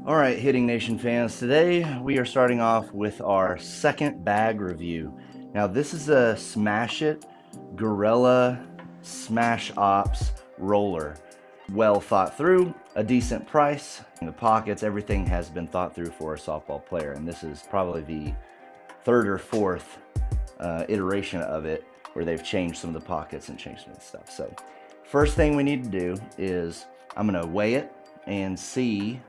All right, Hitting Nation fans, today we are starting off with our second bag review. Now this is a Smash It Guerrilla Smash Ops roller. Well thought through, a decent price. In the pockets, everything has been thought through for a softball player, and this is probably the third or fourth iteration of it where they've changed some of the pockets and changed some of the stuff. So first thing we need to do is I'm gonna weigh it and see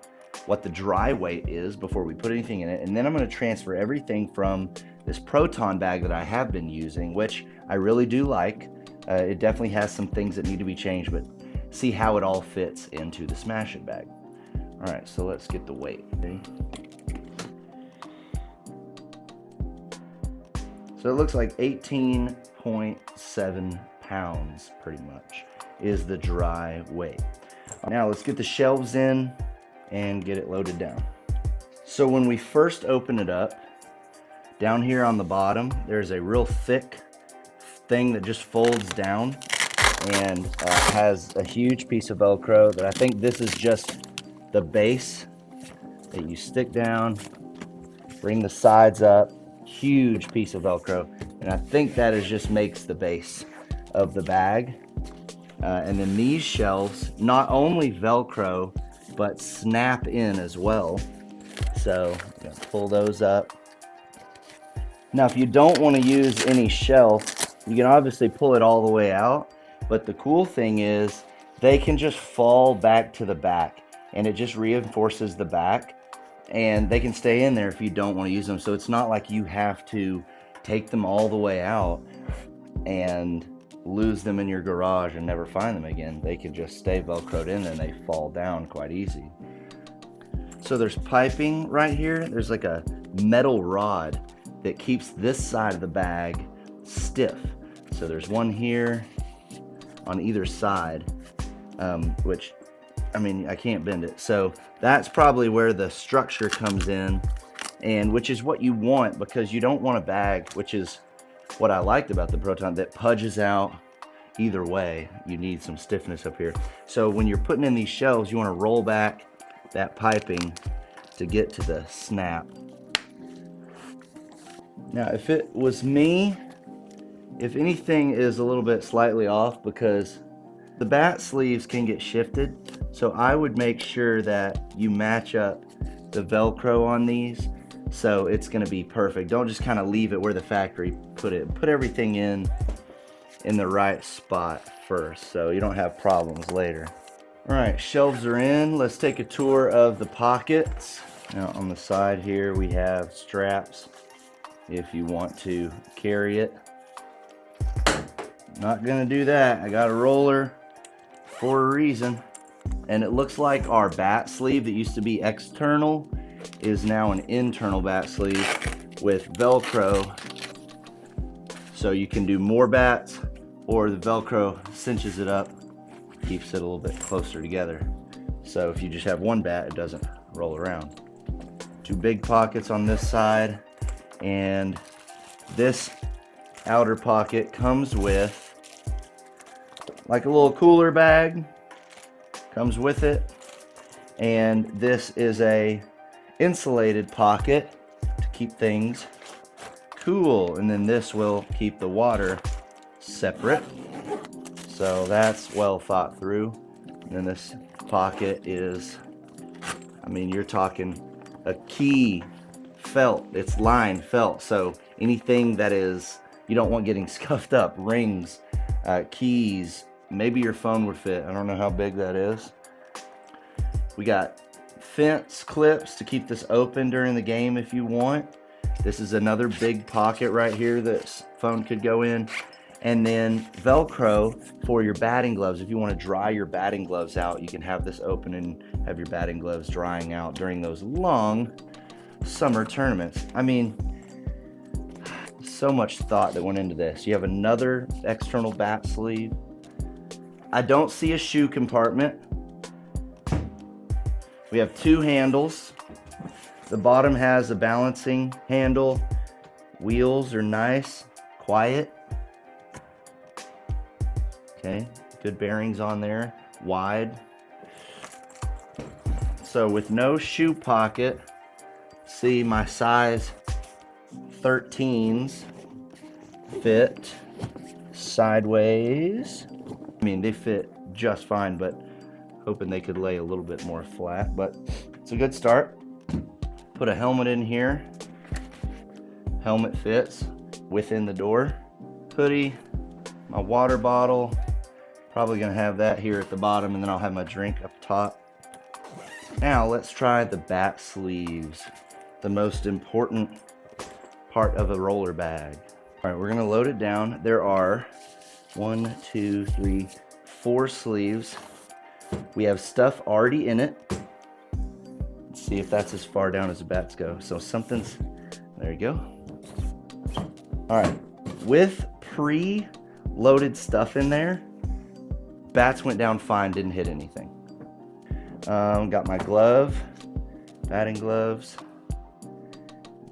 what the dry weight is before we put anything in it, and then I'm going to transfer everything from this Proton bag that I have been using, which I really do like. It definitely has some things that need to be changed, but see how it all fits into the Smash It bag. All right, so let's get the weight. Okay. So it looks like 18.7 pounds pretty much is the dry weight. Now let's get the shelves in and get it loaded down. So when we first open it up, down here on the bottom, there's a real thick thing that just folds down and has a huge piece of Velcro that I think this is just the base that you stick down, bring the sides up, huge piece of Velcro, and I think that is just makes the base of the bag. And then these shelves, not only Velcro, but snap in as well. So pull those up. Now if you don't want to use any shelf, you can obviously pull it all the way out, but the cool thing is they can just fall back to the back, and it just reinforces the back, and they can stay in there if you don't want to use them. So it's not like you have to take them all the way out and lose them in your garage and never find them again. They can just stay Velcroed in and they fall down quite easy. So there's piping right here. There's like a metal rod that keeps this side of the bag stiff. So there's one here on either side, which, I mean, I can't bend it. So that's probably where the structure comes in, and which is what you want, because you don't want a bag, which is what I liked about the Proton, that pudges out either way. You need some stiffness up here. So when you're putting in these shelves, you want to roll back that piping to get to the snap. Now, if it was me, if anything is a little bit slightly off, because the bat sleeves can get shifted, so I would make sure that you match up the Velcro on these so it's going to be perfect. Don't just kind of leave it where the factory put it. Put everything in the right spot first so you don't have problems later. All right, shelves are in. Let's take a tour of the pockets. Now on the side here we have straps if you want to carry it. Not gonna do that. I got a roller for a reason. And it looks like our bat sleeve that used to be external is now an internal bat sleeve with Velcro, so you can do more bats, or the Velcro cinches it up, keeps it a little bit closer together, so if you just have one bat, it doesn't roll around. Two big pockets on this side, and this outer pocket comes with like a little cooler bag, comes with it, and this is a insulated pocket to keep things cool, and then this will keep the water separate, so that's well thought through. And then this pocket is, I mean, you're talking a key felt, it's lined felt, so anything that is you don't want getting scuffed up, rings, keys, maybe your phone would fit. I don't know how big that is. We got fence clips to keep this open during the game if you want. This is another big pocket right here that phone could go in. And then Velcro for your batting gloves. If you want to dry your batting gloves out, you can have this open and have your batting gloves drying out during those long summer tournaments. I mean, so much thought that went into this. You have another external bat sleeve. I don't see a shoe compartment. We have two handles. The bottom has a balancing handle. Wheels are nice, quiet. Okay, good bearings on there, wide. So with no shoe pocket, see my size 13s fit sideways. I mean, they fit just fine, but hoping they could lay a little bit more flat, but it's a good start. Put a helmet in here. Helmet fits within the door. Hoodie, my water bottle. Probably gonna have that here at the bottom, and then I'll have my drink up top. Now let's try the bat sleeves, the most important part of a roller bag. All right, we're gonna load it down. There are 1, 2, 3, 4 sleeves. We have stuff already in it. Let's see if that's as far down as the bats go. So something's, there you go. All right, with pre-loaded stuff in there, bats went down fine, didn't hit anything. Got my glove, batting gloves.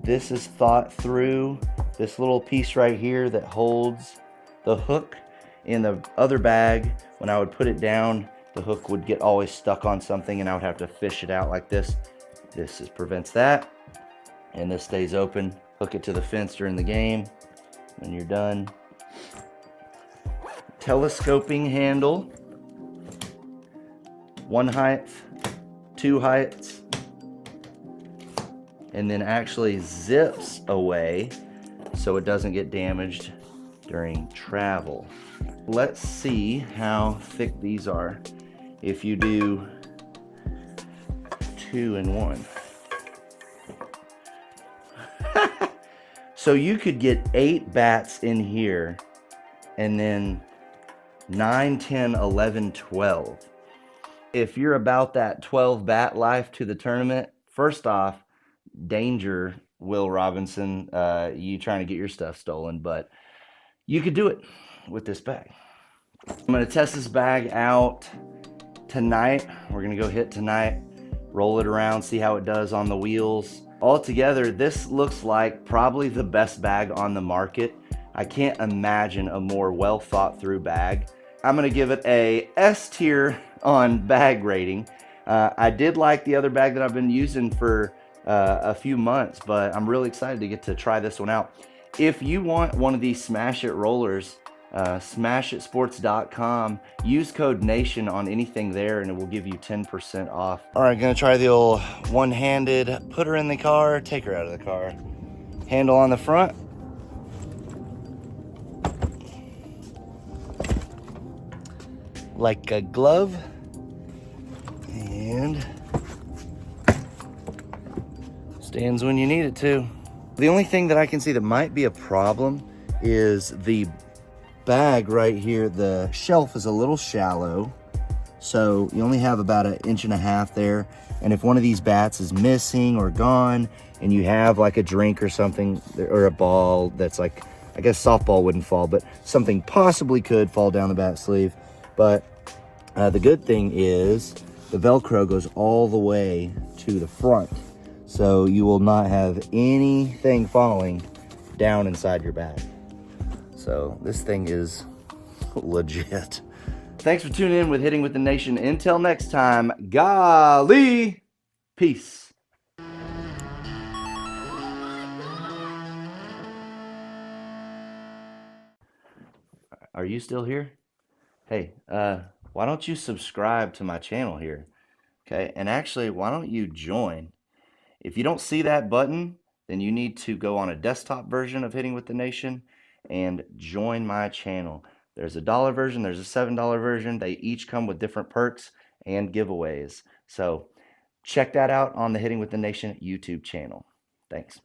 This is thought through. This little piece right here that holds the hook in the other bag, when I would put it down, the hook would get always stuck on something and I would have to fish it out like this. This prevents that. And this stays open. Hook it to the fence during the game when you're done. Telescoping handle. 1 height, 2 heights, and then actually zips away so it doesn't get damaged during travel. Let's see how thick these are if you do 2 and 1. So you could get 8 bats in here, and then 9, 10, 11, 12. If you're about that 12 bat life to the tournament, first off, danger, Will Robinson, you trying to get your stuff stolen, but you could do it with this bag. I'm gonna test this bag out tonight. We're gonna go hit tonight, roll it around, see how it does on the wheels. Altogether, this looks like probably the best bag on the market. I can't imagine a more well thought through bag. I'm gonna give it a S tier on bag rating. I did like the other bag that I've been using for a few months, but I'm really excited to get to try this one out. If you want one of these Smash It rollers, smashitsports.com, use code NATION on anything there and it will give you 10% off. All right, gonna try the old one-handed, put her in the car, take her out of the car. Handle on the front. Like a glove. And stands when you need it to. The only thing that I can see that might be a problem is the bag right here. The shelf is a little shallow, so you only have about 1.5 inches there. And if one of these bats is missing or gone, and you have like a drink or something, or a ball that's like, I guess softball wouldn't fall, but something possibly could fall down the bat sleeve. But the good thing is the Velcro goes all the way to the front, so you will not have anything falling down inside your bag. So this thing is legit. Thanks for tuning in with Hitting with the Nation. Until next time, golly, peace. Are you still here? Hey, why don't you subscribe to my channel here? Okay, and actually, why don't you join? If you don't see that button, then you need to go on a desktop version of Hitting with the Nation and join my channel. There's a $1 version, there's a $7 version. They each come with different perks and giveaways. So check that out on the Hitting with the Nation YouTube channel. Thanks.